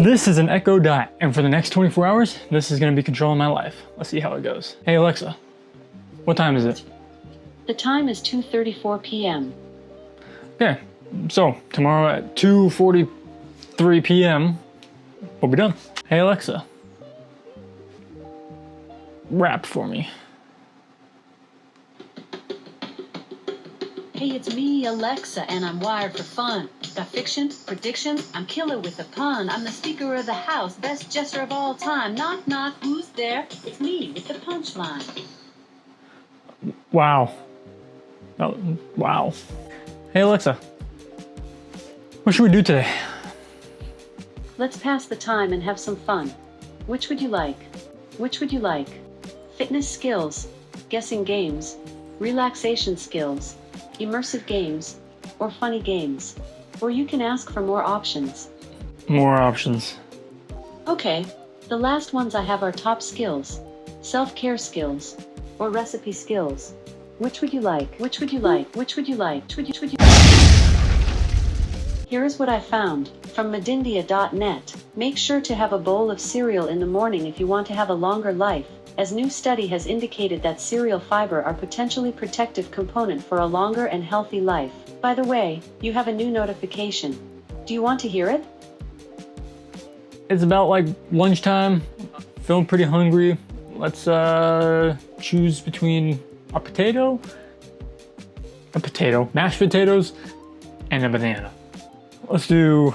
This is an Echo Dot, and for the next 24 hours, this is going to be controlling my life. Let's see how it goes. Hey Alexa, what time is it? The time is 2:34 p.m. Okay, so tomorrow at 2:43 p.m., we'll be done. Hey Alexa, rap for me. Hey, it's me, Alexa, and I'm wired for fun. Got fiction, predictions, I'm killer with a pun. I'm the speaker of the house, best jester of all time. Knock, knock, who's there? It's me with the punchline. Wow. Oh, wow. Hey Alexa, what should we do today? Let's pass the time and have some fun. Which would you like? Which would you like? Fitness skills, guessing games, relaxation skills, immersive games, or funny games. Or you can ask for more options. More options. Okay, the last ones I have are top skills, self-care skills, or recipe skills. Which would you like? Which would you like? Which would you like? Which would you? Here is what I found from Medindia.net. Make sure to have a bowl of cereal in the morning if you want to have a longer life, as new study has indicated that cereal fiber are potentially protective component for a longer and healthy life. By the way, you have a new notification. Do you want to hear it? It's about like lunchtime, feeling pretty hungry. Let's choose between a potato, mashed potatoes, and a banana. Let's do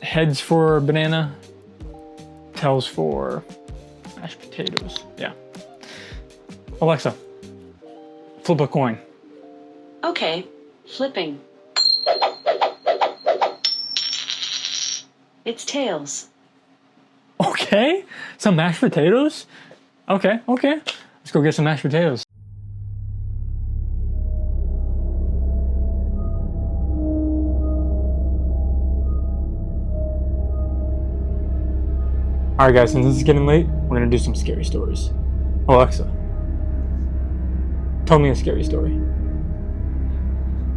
heads for banana, tails for mashed potatoes. Yeah. Alexa, flip a coin. Okay, flipping. It's tails. Okay, some mashed potatoes? Okay. Let's go get some mashed potatoes. Alright guys, since this is getting late, we're gonna do some scary stories. Alexa, tell me a scary story.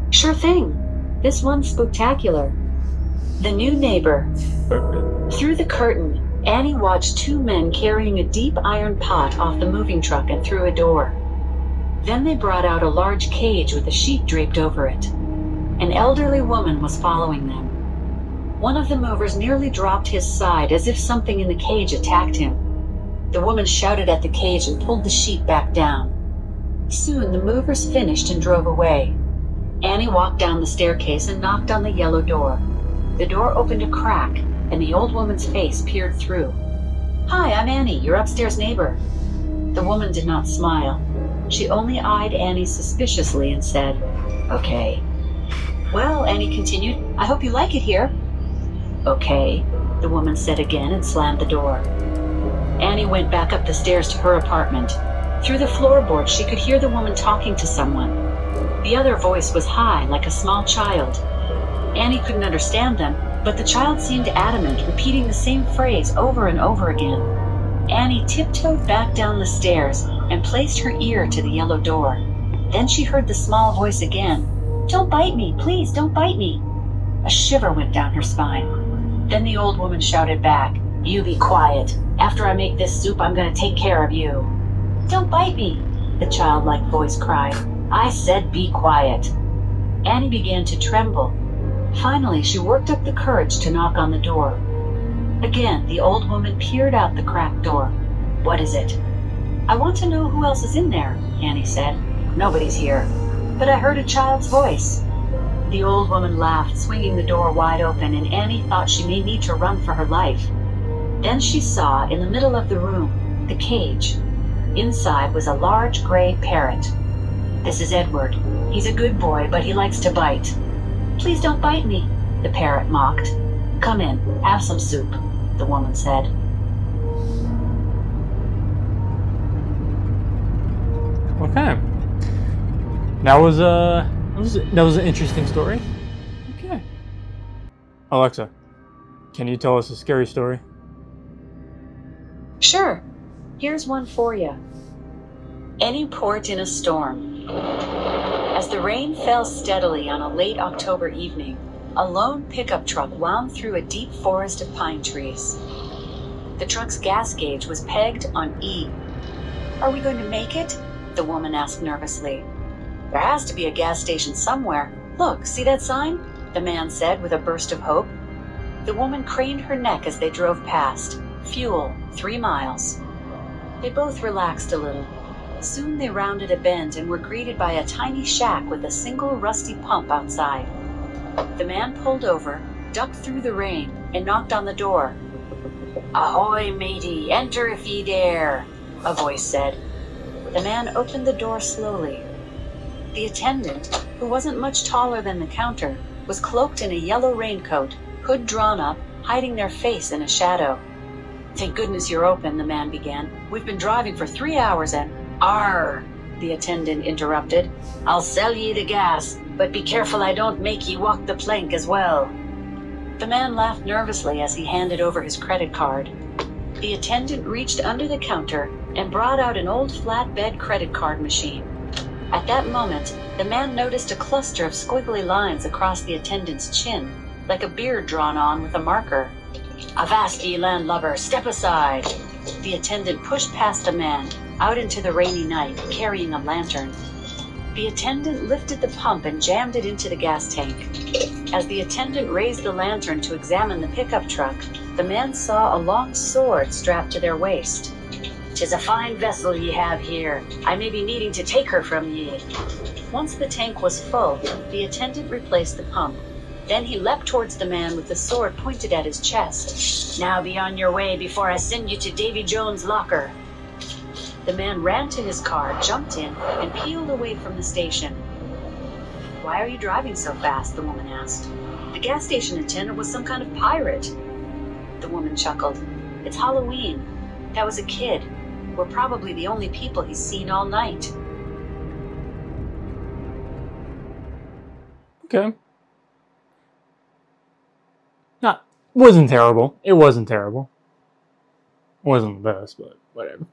Sure thing. This one's spectacular. The new neighbor. Through the curtain, Annie watched two men carrying a deep iron pot off the moving truck and through a door. Then they brought out a large cage with a sheet draped over it. An elderly woman was following them. One of the movers nearly dropped his side as if something in the cage attacked him. The woman shouted at the cage and pulled the sheet back down. Soon the movers finished and drove away. Annie walked down the staircase and knocked on the yellow door. The door opened a crack, and the old woman's face peered through. "Hi, I'm Annie, your upstairs neighbor." The woman did not smile. She only eyed Annie suspiciously and said, "Okay." "Well," Annie continued, "I hope you like it here." "Okay," the woman said again and slammed the door. Annie went back up the stairs to her apartment. Through the floorboard, she could hear the woman talking to someone. The other voice was high, like a small child. Annie couldn't understand them, but the child seemed adamant, repeating the same phrase over and over again. Annie tiptoed back down the stairs and placed her ear to the yellow door. Then she heard the small voice again. "Don't bite me, please, don't bite me." A shiver went down her spine. Then the old woman shouted back, "You be quiet. After I make this soup, I'm going to take care of you." "Don't bite me," the childlike voice cried. "I said be quiet." Annie began to tremble. Finally, she worked up the courage to knock on the door. Again, the old woman peered out the cracked door. "What is it?" "I want to know who else is in there," Annie said. "Nobody's here." "But I heard a child's voice." The old woman laughed, swinging the door wide open, and Annie thought she may need to run for her life. Then she saw, in the middle of the room, the cage. Inside was a large gray parrot. "This is Edward. He's a good boy, but he likes to bite." "Please don't bite me," the parrot mocked. "Come in, have some soup," the woman said. Okay. That was an interesting story. Okay. Alexa, can you tell us a scary story? Sure. Here's one for you. Any port in a storm. As the rain fell steadily on a late October evening, a lone pickup truck wound through a deep forest of pine trees. The truck's gas gauge was pegged on E. "Are we going to make it?" the woman asked nervously. "There has to be a gas station somewhere. Look, see that sign?" the man said with a burst of hope. The woman craned her neck as they drove past. Fuel, 3 miles. They both relaxed a little. Soon they rounded a bend and were greeted by a tiny shack with a single rusty pump outside. The man pulled over, ducked through the rain, and knocked on the door. "Ahoy, matey, enter if ye dare," a voice said. The man opened the door slowly. The attendant, who wasn't much taller than the counter, was cloaked in a yellow raincoat, hood drawn up, hiding their face in a shadow. "Thank goodness you're open," the man began. "We've been driving for 3 hours and—" "Arr!" the attendant interrupted. "I'll sell ye the gas, but be careful I don't make ye walk the plank as well." The man laughed nervously as he handed over his credit card. The attendant reached under the counter and brought out an old flatbed credit card machine. At that moment, the man noticed a cluster of squiggly lines across the attendant's chin, like a beard drawn on with a marker. "Avast ye, landlubber, step aside!" The attendant pushed past the man, out into the rainy night, carrying a lantern. The attendant lifted the pump and jammed it into the gas tank. As the attendant raised the lantern to examine the pickup truck, the man saw a long sword strapped to their waist. "'Tis a fine vessel ye have here. I may be needing to take her from ye." Once the tank was full, the attendant replaced the pump. Then he leapt towards the man with the sword pointed at his chest. "Now be on your way before I send you to Davy Jones' locker." The man ran to his car, jumped in, and peeled away from the station. "Why are you driving so fast?" the woman asked. "The gas station attendant was some kind of pirate." The woman chuckled. "It's Halloween. That was a kid. We're probably the only people he's seen all night." Okay. Wasn't terrible. It wasn't terrible. Wasn't the best, but whatever.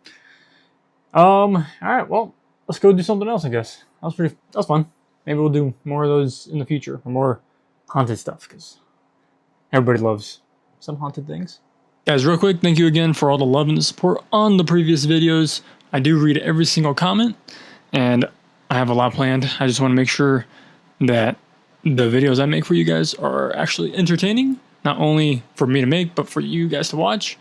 Alright, well, let's go do something else, I guess. That was fun. Maybe we'll do more of those in the future, or more haunted stuff, because everybody loves some haunted things. Guys, real quick, thank you again for all the love and the support on the previous videos. I do read every single comment, and I have a lot planned. I just want to make sure that the videos I make for you guys are actually entertaining, not only for me to make, but for you guys to watch.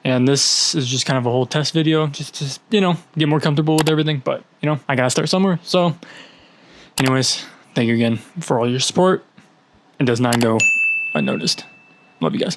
And this is just kind of a whole test video, just to, get more comfortable with everything. But, I gotta start somewhere. So, anyways, thank you again for all your support. It does not go unnoticed. Love you guys.